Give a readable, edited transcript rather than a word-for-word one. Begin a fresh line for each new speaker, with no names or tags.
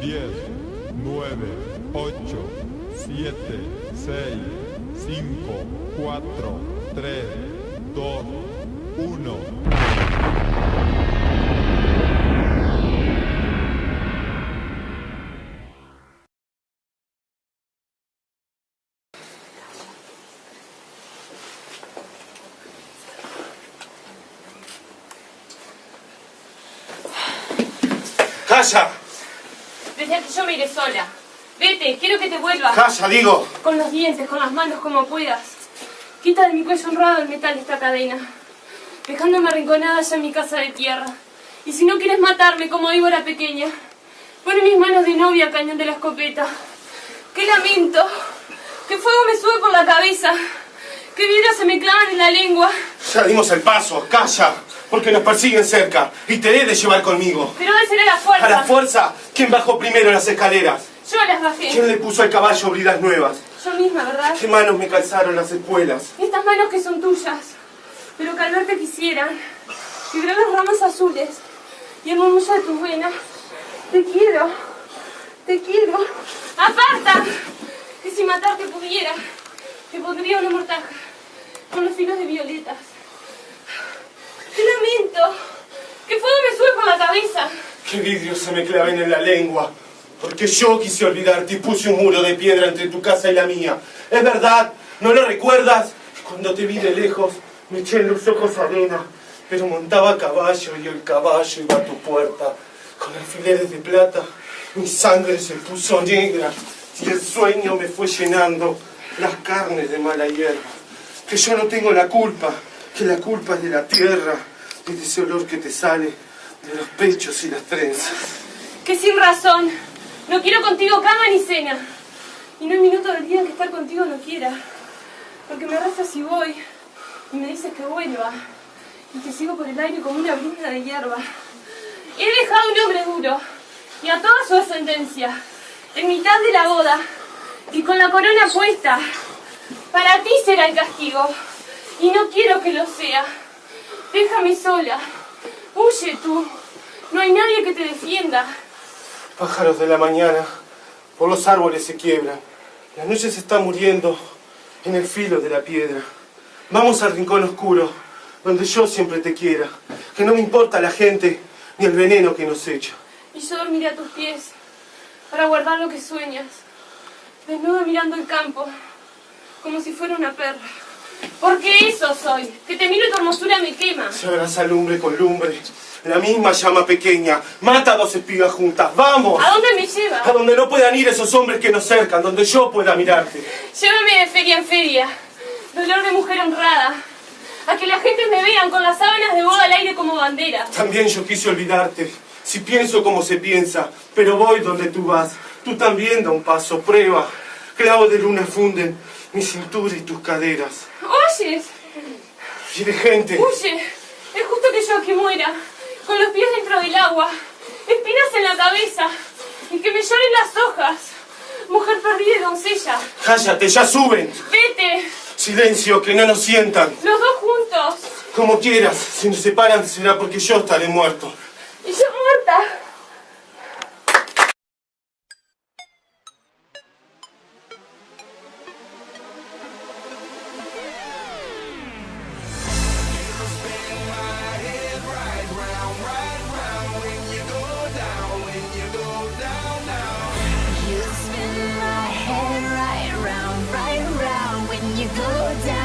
10, 9, 8, 7, 6, 5, 4, 3, 2, 1.
¡Calla!
Desde que yo me iré sola. Vete, quiero que te vuelvas.
¡Calla, digo!
Con los dientes, con las manos, como puedas. Quita de mi cuello honrado el metal de esta cadena, dejándome arrinconada ya en mi casa de tierra. Y si no quieres matarme como víbora pequeña, pon en mis manos de novia el cañón de la escopeta. ¡Qué lamento! ¡Qué fuego me sube por la cabeza! ¡Qué vidrios se me clavan en la lengua!
Ya dimos el paso, calla, porque nos persiguen cerca y te he de llevar conmigo.
Pero esa era la fuerza.
¿A la fuerza? ¿Quién bajó primero las escaleras?
Yo las bajé.
¿Quién le puso al caballo bridas nuevas?
Yo misma, ¿verdad?
¿Qué manos me calzaron las espuelas?
Estas manos que son tuyas, pero que al verte quisieran, vibrar las ramas azules y el murmullo de tus venas. Te quiero, te quiero. ¡Aparta! Que si matarte pudiera, te pondría una mortaja con los filos de violetas. ¡Qué lamento! ¡Qué fuego me sube por la cabeza!
¡Qué vidrios se me claven en la lengua! Porque yo quise olvidarte y puse un muro de piedra entre tu casa y la mía. ¿Es verdad? ¿No lo recuerdas? Cuando te vi de lejos, me eché en los ojos arena, pero montaba a caballo y el caballo iba a tu puerta. Con alfileres de plata, mi sangre se puso negra y el sueño me fue llenando las carnes de mala hierba. Que yo no tengo la culpa, que la culpa es de la tierra, y de ese olor que te sale de los pechos y las trenzas.
Que sin razón, no quiero contigo cama ni cena. Y no hay minuto del día en que estar contigo no quiera. Porque me arrastras y voy, y me dices que vuelva, y te sigo por el aire como una brisa de hierba. He dejado a un hombre duro, y a toda su ascendencia, en mitad de la boda, y con la corona puesta. Para ti será el castigo, y no quiero que lo sea. Déjame sola, huye tú, no hay nadie que te defienda.
Pájaros de la mañana, por los árboles se quiebran. La noche se está muriendo en el filo de la piedra. Vamos al rincón oscuro, donde yo siempre te quiera. Que no me importa la gente, ni el veneno que nos echa.
Y yo dormiré a tus pies, para guardar lo que sueñas. Desnuda mirando el campo, como si fuera una perra. Porque eso soy, que te miro y tu hermosura me quema.
Se abraza lumbre con lumbre, la misma llama pequeña. Mata a dos espigas juntas, ¡vamos!
¿A dónde me llevas?
A donde no puedan ir esos hombres que nos cercan, donde yo pueda mirarte.
Llévame de feria en feria, dolor de mujer honrada. A que la gente me vean con las sábanas de boda al aire como bandera.
También yo quise olvidarte, si pienso como se piensa, pero voy donde tú vas. Tú también da un paso, prueba. Clavos de luna funden mi cintura y tus caderas.
¿Oyes?
Y de gente.
Huye. Es justo que yo aquí muera, con los pies dentro del agua, espinas en la cabeza, y que me lloren las hojas. Mujer perdida y doncella.
Cállate, ya suben.
Vete.
Silencio, que no nos sientan.
Los dos juntos.
Como quieras, si nos separan será porque yo estaré muerto.
Y yo muerta.
You spin my head right round when you go down.